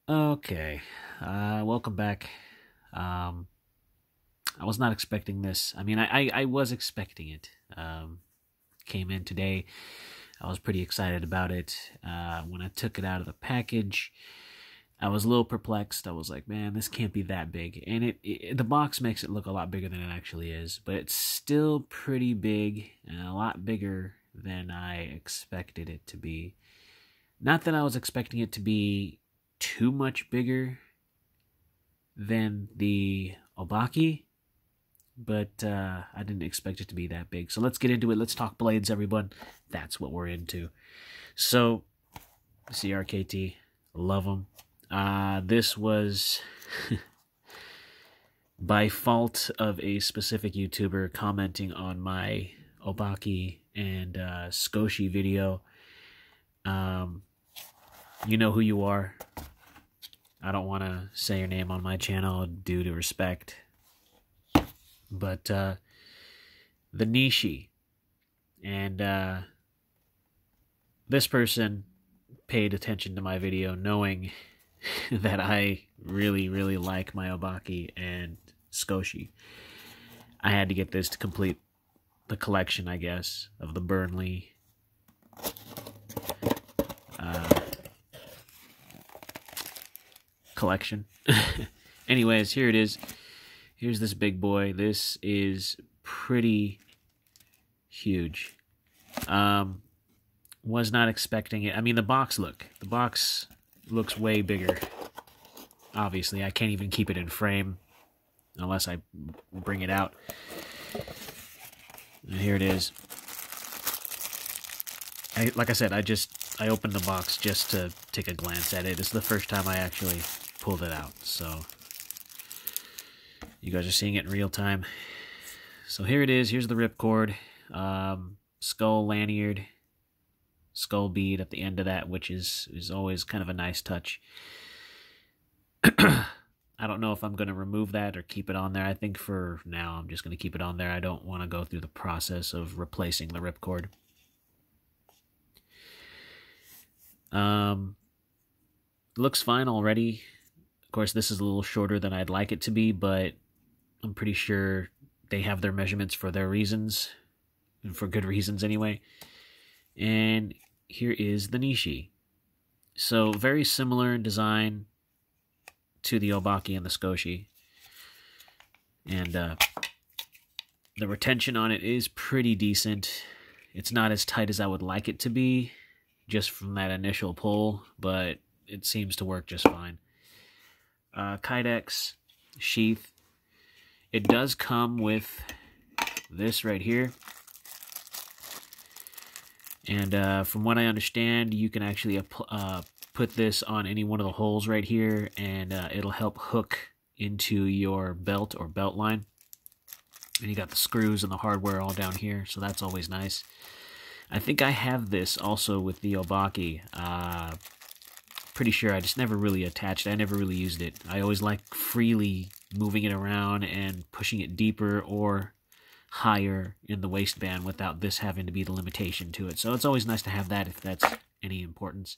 Okay, welcome back. Um, I was not expecting this. I mean, I was expecting it. Came in today. I was pretty excited about it. When I took it out of the package, I was a little perplexed. I was like, man, this can't be that big. And the box makes it look a lot bigger than it actually is, but it's still pretty big and a lot bigger than I expected it to be. Not that I was expecting it to be too much bigger than the Obaki, but I didn't expect it to be that big. So let's get into it. Let's talk blades, everyone. That's what we're into. So, CRKT, love them. This was by fault of a specific YouTuber commenting on my Obaki and Skoshi video. You know who you are. I don't want to say your name on my channel due to respect. But the Nishi. And this person paid attention to my video knowing that I really, really like my Obaki and Skoshi. I had to get this to complete the collection, I guess, of the Burnley collection. Anyways, here it is. Here's this big boy. This is pretty huge. Was not expecting it. I mean, the box looks way bigger. Obviously, I can't even keep it in frame unless I bring it out. And here it is. Like I said, I opened the box just to take a glance at it. It's the first time I actually pulled it out, so you guys are seeing it in real time. So here it is. Here's the ripcord. Skull lanyard, skull bead at the end of that, which is always kind of a nice touch. I don't know if I'm going to remove that or keep it on there. I think for now I'm just going to keep it on there. I don't want to go through the process of replacing the ripcord. Looks fine already. Of course, this is a little shorter than I'd like it to be, but I'm pretty sure they have their measurements for their reasons, and for good reasons anyway. And here is the Nishi. So very similar in design to the Obaki and the Skoshi. And the retention on it is pretty decent. It's not as tight as I would like it to be, just from that initial pull, but it seems to work just fine. Kydex sheath. It does come with this right here. And from what I understand, you can actually put this on any one of the holes right here, and it'll help hook into your belt or belt line. And you got the screws and the hardware all down here, so that's always nice. I think I have this also with the Obaki. Pretty sure I just never really attached it. I never really used it. I always like freely moving it around and pushing it deeper or higher in the waistband without this having to be the limitation to it. So it's always nice to have that if that's any importance.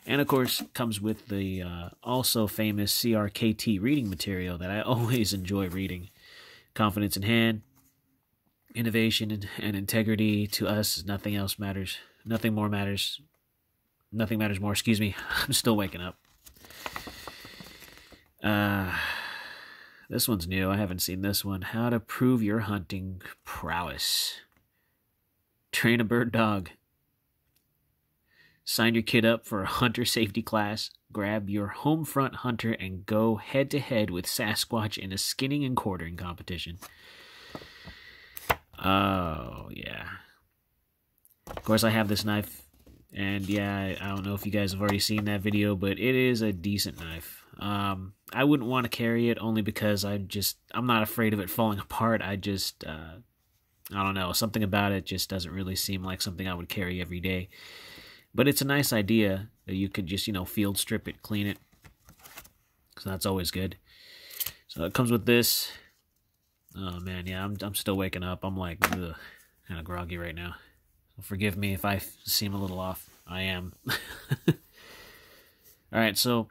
And of course, comes with the also famous CRKT reading material that I always enjoy reading. Confidence in hand, innovation and integrity to us. Nothing else matters. Nothing more matters. Nothing matters more. Excuse me. I'm still waking up. This one's new. I haven't seen this one. How to prove your hunting prowess. Train a bird dog. Sign your kid up for a hunter safety class. Grab your home front hunter and go head to head with Sasquatch in a skinning and quartering competition. Oh, yeah. Of course, I have this knife. And yeah, I don't know if you guys have already seen that video, but it is a decent knife. I wouldn't want to carry it only because I'm not afraid of it falling apart. I don't know, something about it just doesn't really seem like something I would carry every day. But it's a nice idea that you could just, field strip it, clean it. So that's always good. So it comes with this. Oh man, yeah, I'm still waking up. I'm like, kind of groggy right now. So forgive me if I seem a little off. I am. All right, so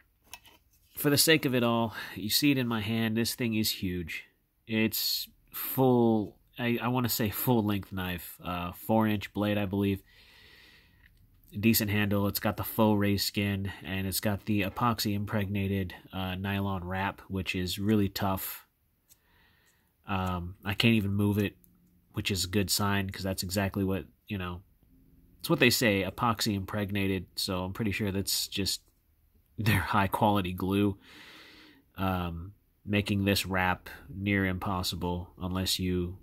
for the sake of it all, you see it in my hand. This thing is huge. It's full, I want to say full-length knife. 4-inch blade, I believe. Decent handle. It's got the faux raised skin, and it's got the epoxy impregnated nylon wrap, which is really tough. I can't even move it, which is a good sign, because that's exactly what, it's what they say, epoxy impregnated, so I'm pretty sure that's just their high-quality glue, making this wrap near impossible unless you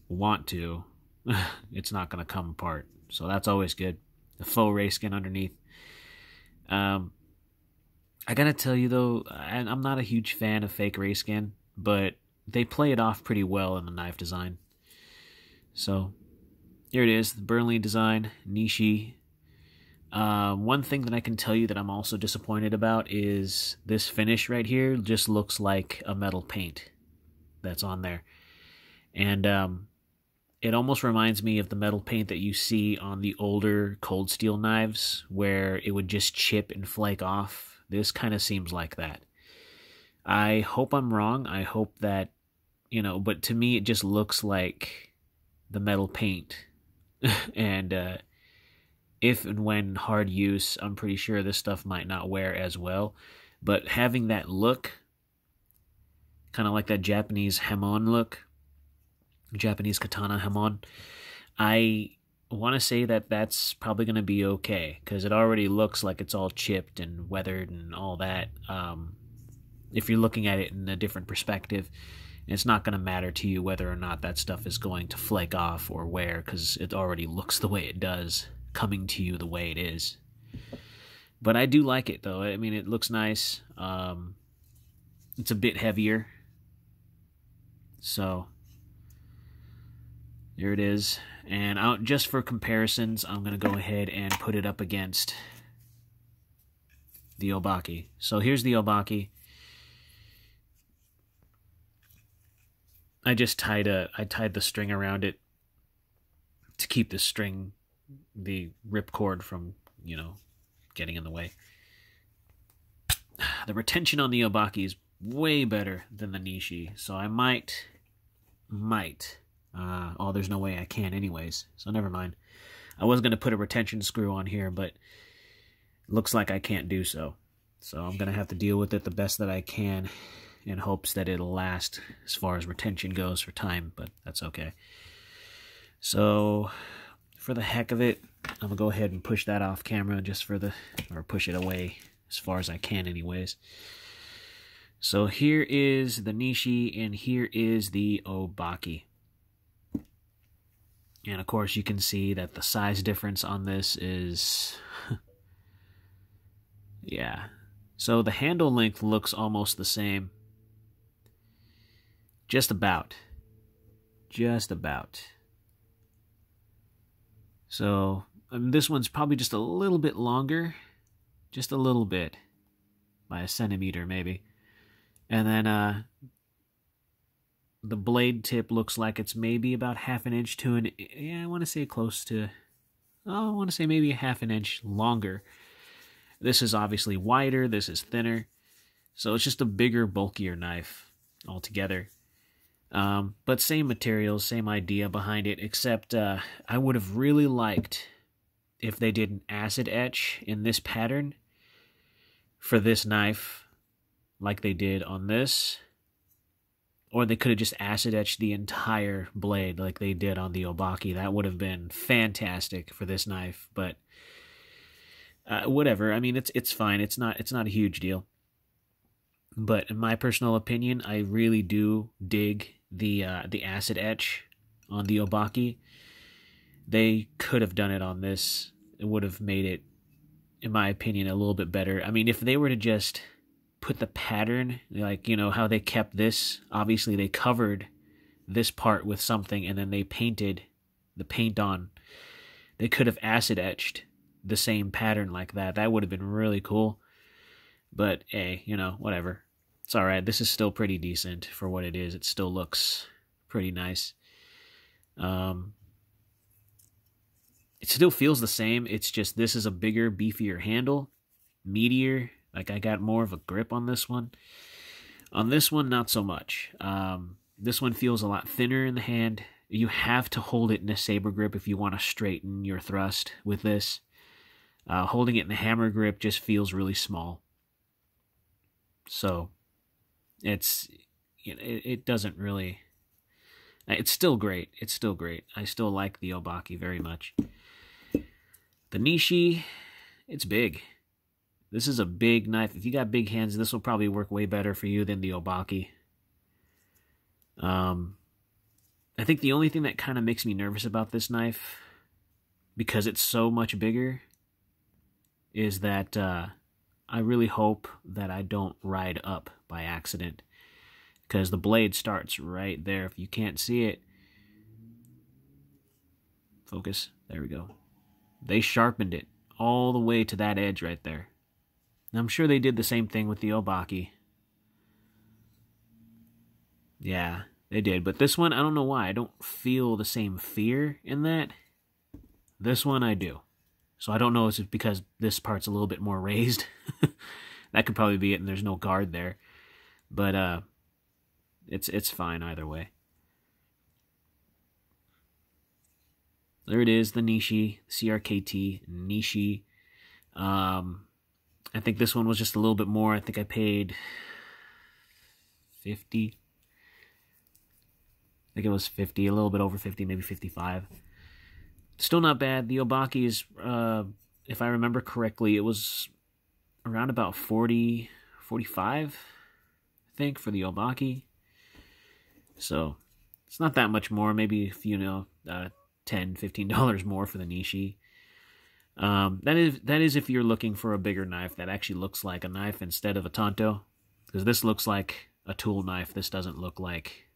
want to. It's not going to come apart, so that's always good. The faux raised skin underneath. I gotta tell you, though, I'm not a huge fan of fake raised skin, but they play it off pretty well in the knife design. So, here it is, the Burnley design, Nishi. One thing that I can tell you that I'm also disappointed about is this finish right here just looks like a metal paint that's on there. And it almost reminds me of the metal paint that you see on the older Cold Steel knives, where it would just chip and flake off. This kind of seems like that. I hope I'm wrong. I hope that, but to me it just looks like the metal paint. And if and when hard use, I'm pretty sure this stuff might not wear as well. But having that look, kind of like that Japanese hamon look, Japanese katana hamon, I want to say that that's probably going to be okay, because it already looks like it's all chipped and weathered and all that. If you're looking at it in a different perspective, it's not going to matter to you whether or not that stuff is going to flake off or wear, because it already looks the way it does, coming to you the way it is. But I do like it, though. I mean, it looks nice. It's a bit heavier. So, there it is. And just for comparisons, I'm going to go ahead and put it up against the Obake. So here's the Obake. I just tied the string around it to keep the string, the ripcord from, getting in the way. The retention on the Obake is way better than the Nishi, so I might, oh, there's no way I can anyways, so never mind. I was going to put a retention screw on here, but looks like I can't do so. So I'm going to have to deal with it the best that I can, in hopes that it'll last as far as retention goes for time, but that's okay. So, for the heck of it, I'm going to go ahead and push that off camera or push it away as far as I can anyways. So here is the Nishi, and here is the Obake. And of course you can see that the size difference on this is... yeah. So the handle length looks almost the same. Just about. Just about. So, this one's probably just a little bit longer. Just a little bit. By a centimeter, maybe. And then, the blade tip looks like it's maybe about half an inch to I want to say close to... I want to say maybe a half an inch longer. This is obviously wider, this is thinner. So it's just a bigger, bulkier knife altogether. But same materials, same idea behind it, except I would have really liked if they did an acid etch in this pattern for this knife, like they did on this. Or they could have just acid etched the entire blade like they did on the Obake. That would have been fantastic for this knife, but whatever. I mean, it's fine. It's not a huge deal. But in my personal opinion, I really do dig the acid etch on the Obake. They could have done it on this. It would have made it, in my opinion, a little bit better. I mean, if they were to just put the pattern, like, how they kept this, obviously they covered this part with something and then they painted the paint on. They could have acid etched the same pattern like that. That would have been really cool. But hey, whatever. It's alright. This is still pretty decent for what it is. It still looks pretty nice. It still feels the same. It's just this is a bigger, beefier handle. Meatier. Like, I got more of a grip on this one. On this one, not so much. This one feels a lot thinner in the hand. You have to hold it in a saber grip if you want to straighten your thrust with this. Holding it in the hammer grip just feels really small. So, it doesn't really... It's still great. It's still great. I still like the Obaki very much. The Nishi, it's big. This is a big knife. If you got big hands, this will probably work way better for you than the Obaki. I think the only thing that kind of makes me nervous about this knife, because it's so much bigger, is that I really hope that I don't ride up by accident. Because the blade starts right there. If you can't see it, focus, there we go. They sharpened it all the way to that edge right there. And I'm sure they did the same thing with the Obaki. Yeah, they did. But this one, I don't know why. I don't feel the same fear in that. This one I do. So I don't know if it's because this part's a little bit more raised. That could probably be it, and there's no guard there. But it's fine either way. There it is, the Nishi, CRKT Nishi. I think this one was just a little bit more. I think I paid 50. I think it was 50, a little bit over 50, maybe 55. Still not bad. The Obaki is, if I remember correctly, it was around about 40, 45, I think, for the Obaki. So, it's not that much more. Maybe, $10, $15 more for the Nishi. That is if you're looking for a bigger knife that actually looks like a knife instead of a tanto. Because this looks like a tool knife. This doesn't look like,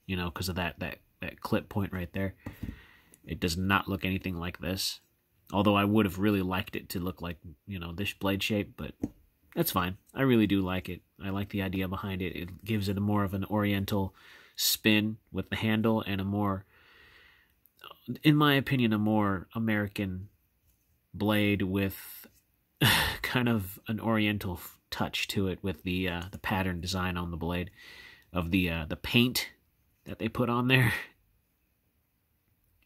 because of that clip point right there. It does not look anything like this. Although I would have really liked it to look like, this blade shape, but that's fine. I really do like it. I like the idea behind it. It gives it a more of an oriental spin with the handle and a more, in my opinion, a more American blade with kind of an oriental touch to it with the pattern design on the blade of the paint that they put on there.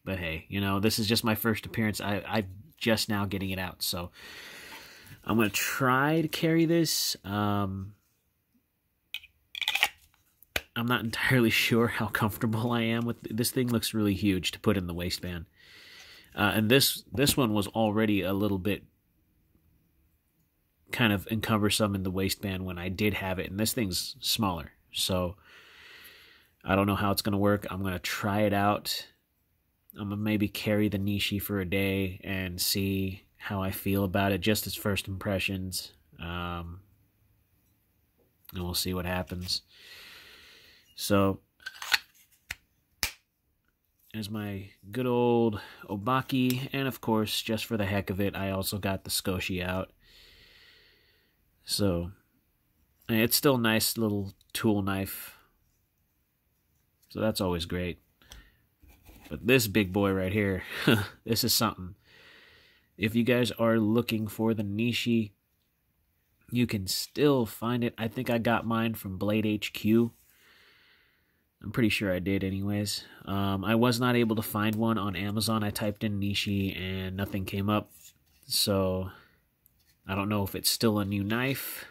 But hey, this is just my first appearance. I'm just now getting it out, so I'm going to try to carry this. I'm not entirely sure how comfortable I am with this. Thing looks really huge to put in the waistband. And this one was already a little bit kind of encumbersome in the waistband when I did have it, and this thing's smaller. So I don't know how it's going to work. I'm going to try it out. I'm going to maybe carry the Nishi for a day and see how I feel about it, just as first impressions. And we'll see what happens. So, there's my good old Obaki, and of course, just for the heck of it, I also got the Skoshi out. So, it's still a nice little tool knife. So that's always great. But this big boy right here, this is something. If you guys are looking for the Nishi, you can still find it. I think I got mine from Blade HQ. I'm pretty sure I did anyways. I was not able to find one on Amazon. I typed in Nishi and nothing came up. So I don't know if it's still a new knife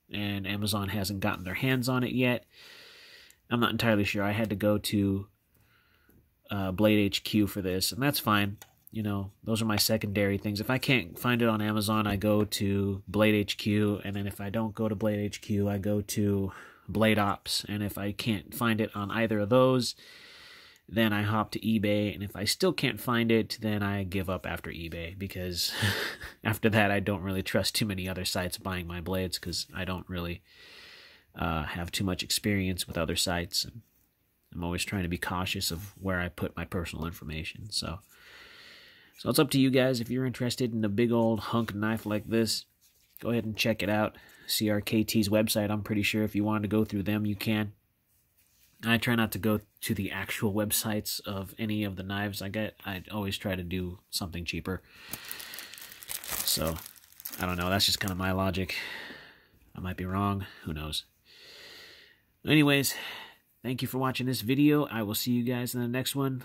and Amazon hasn't gotten their hands on it yet. I'm not entirely sure. I had to go to Blade HQ for this, and that's fine. Those are my secondary things. If I can't find it on Amazon, I go to Blade HQ, and then if I don't go to Blade HQ, I go to Blade Ops, and if I can't find it on either of those, then I hop to eBay, and if I still can't find it, then I give up after eBay, because after that, I don't really trust too many other sites buying my blades, because I don't really have too much experience with other sites, and I'm always trying to be cautious of where I put my personal information. So it's up to you guys. If you're interested in a big old hunk knife like this, go ahead and check it out. CRKT's website, I'm pretty sure if you wanted to go through them, you can. I try not to go to the actual websites of any of the knives I get. I always try to do something cheaper. So, I don't know. That's just kind of my logic. I might be wrong. Who knows? Anyways, thank you for watching this video. I will see you guys in the next one.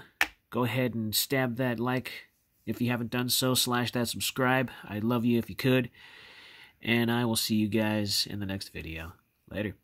Go ahead and stab that like if you haven't done so, slash that subscribe. I'd love you if you could. And I will see you guys in the next video. Later.